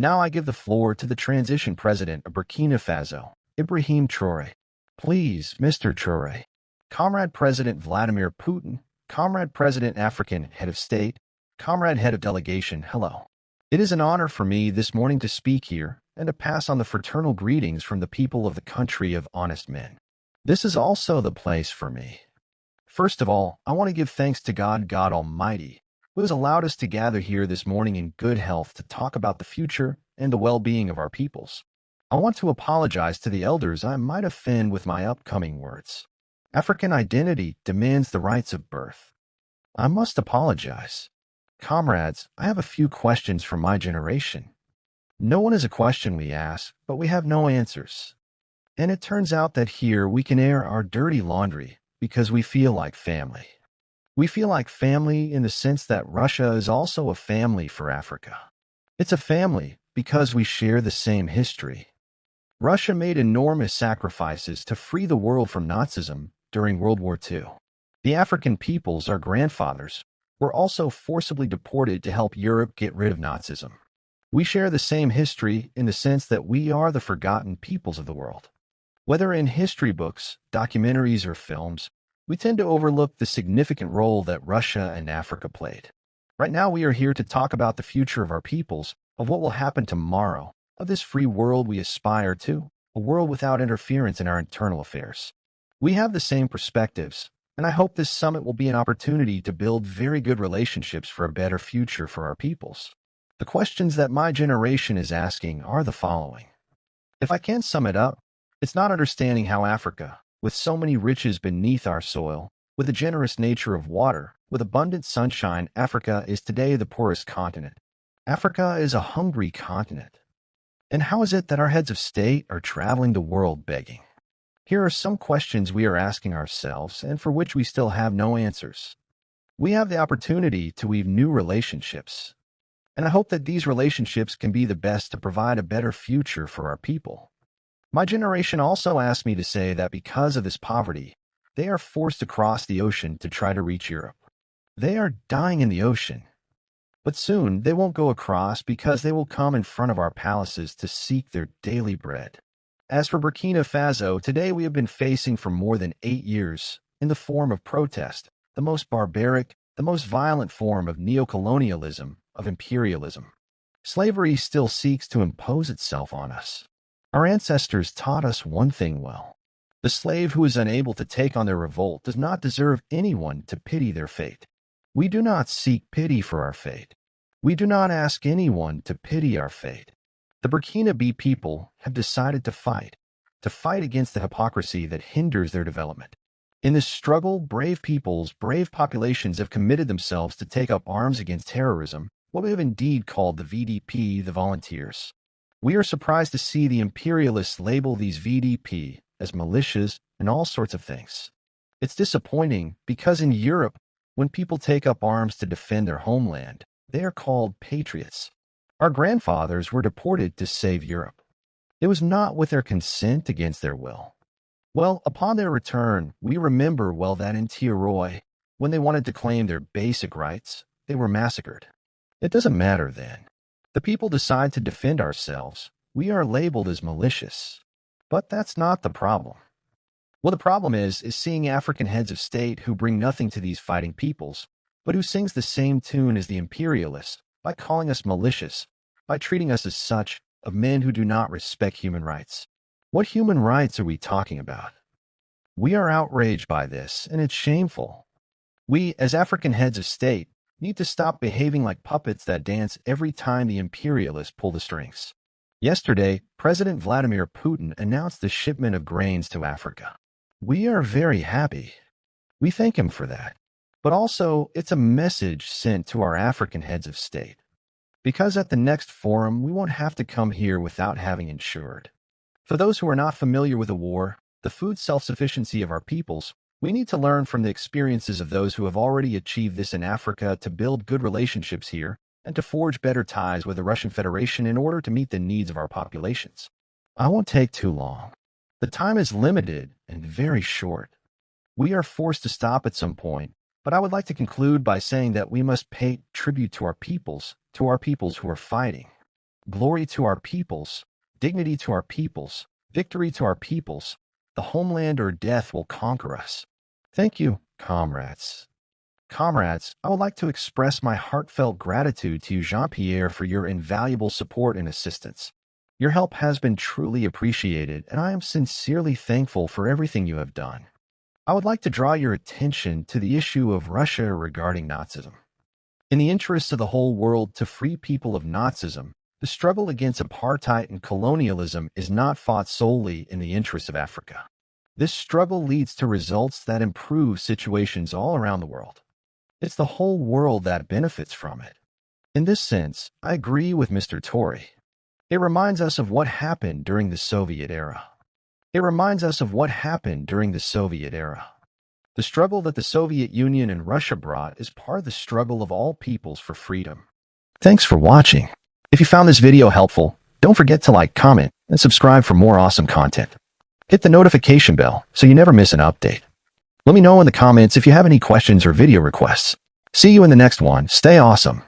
Now I give the floor to the transition president of Burkina Faso, Ibrahim Traoré. Please, Mr. Traoré. Comrade President Vladimir Putin, Comrade President African Head of State, Comrade Head of Delegation, hello. It is an honor for me this morning to speak here and to pass on the fraternal greetings from the people of the country of honest men. This is also the place for me. First of all, I want to give thanks to God Almighty, who has allowed us to gather here this morning in good health to talk about the future and the well-being of our peoples. I want to apologize to the elders I might offend with my upcoming words. African identity demands the rights of birth. I must apologize. Comrades, I have a few questions from my generation. No one is a question we ask, but we have no answers. And it turns out that here we can air our dirty laundry because we feel like family. We feel like family in the sense that Russia is also a family for Africa. It's a family because we share the same history. Russia made enormous sacrifices to free the world from Nazism during World War II. The African peoples, our grandfathers, were also forcibly deported to help Europe get rid of Nazism. We share the same history in the sense that we are the forgotten peoples of the world. Whether in history books, documentaries, or films, we tend to overlook the significant role that Russia and Africa played. Right now, we are here to talk about the future of our peoples, of what will happen tomorrow, of this free world we aspire to, a world without interference in our internal affairs. We have the same perspectives, and I hope this summit will be an opportunity to build very good relationships for a better future for our peoples. The questions that my generation is asking are the following. If I can sum it up, it's not understanding how Africa, with so many riches beneath our soil, with the generous nature of water, with abundant sunshine, Africa is today the poorest continent. Africa is a hungry continent. And how is it that our heads of state are traveling the world begging? Here are some questions we are asking ourselves and for which we still have no answers. We have the opportunity to weave new relationships. And I hope that these relationships can be the best to provide a better future for our people. My generation also asked me to say that because of this poverty, they are forced to cross the ocean to try to reach Europe. They are dying in the ocean. But soon they won't go across because they will come in front of our palaces to seek their daily bread. As for Burkina Faso, today we have been facing for more than 8 years, in the form of protest, the most barbaric, the most violent form of neocolonialism, of imperialism. Slavery still seeks to impose itself on us. Our ancestors taught us one thing well. The slave who is unable to take on their revolt does not deserve anyone to pity their fate. We do not seek pity for our fate. We do not ask anyone to pity our fate. The Burkinabe people have decided to fight against the hypocrisy that hinders their development. In this struggle, brave peoples, brave populations have committed themselves to take up arms against terrorism, what we have indeed called the VDP, the volunteers. We are surprised to see the imperialists label these VDP as militias and all sorts of things. It's disappointing because in Europe, when people take up arms to defend their homeland, they are called patriots. Our grandfathers were deported to save Europe. It was not with their consent against their will. Well, upon their return, we remember well that in Traoré, when they wanted to claim their basic rights, they were massacred. It doesn't matter then. The people decide to defend ourselves. We are labeled as malicious. But that's not the problem. Well, the problem is seeing African heads of state who bring nothing to these fighting peoples, but who sings the same tune as the imperialists by calling us malicious, by treating us as such, of men who do not respect human rights. What human rights are we talking about? We are outraged by this, and it's shameful. We, as African heads of state, need to stop behaving like puppets that dance every time the imperialists pull the strings. Yesterday, President Vladimir Putin announced the shipment of grains to Africa. We are very happy. We thank him for that. But also, it's a message sent to our African heads of state. Because at the next forum, we won't have to come here without having ensured. For those who are not familiar with the war, the food self-sufficiency of our peoples, we need to learn from the experiences of those who have already achieved this in Africa to build good relationships here and to forge better ties with the Russian Federation in order to meet the needs of our populations. I won't take too long. The time is limited and very short. We are forced to stop at some point, but I would like to conclude by saying that we must pay tribute to our peoples who are fighting. Glory to our peoples, dignity to our peoples, victory to our peoples. The homeland or death will conquer us. Thank you, comrades. Comrades, I would like to express my heartfelt gratitude to you, Jean-Pierre, for your invaluable support and assistance. Your help has been truly appreciated, and I am sincerely thankful for everything you have done. I would like to draw your attention to the issue of Russia regarding Nazism. In the interests of the whole world to free people of Nazism, the struggle against apartheid and colonialism is not fought solely in the interests of Africa. This struggle leads to results that improve situations all around the world. It's the whole world that benefits from it. In this sense, I agree with Mr. Traore. It reminds us of what happened during the Soviet era. The struggle that the Soviet Union and Russia brought is part of the struggle of all peoples for freedom. Thanks for watching. If you found this video helpful, don't forget to like, comment, and subscribe for more awesome content. Hit the notification bell so you never miss an update. Let me know in the comments if you have any questions or video requests. See you in the next one. Stay awesome.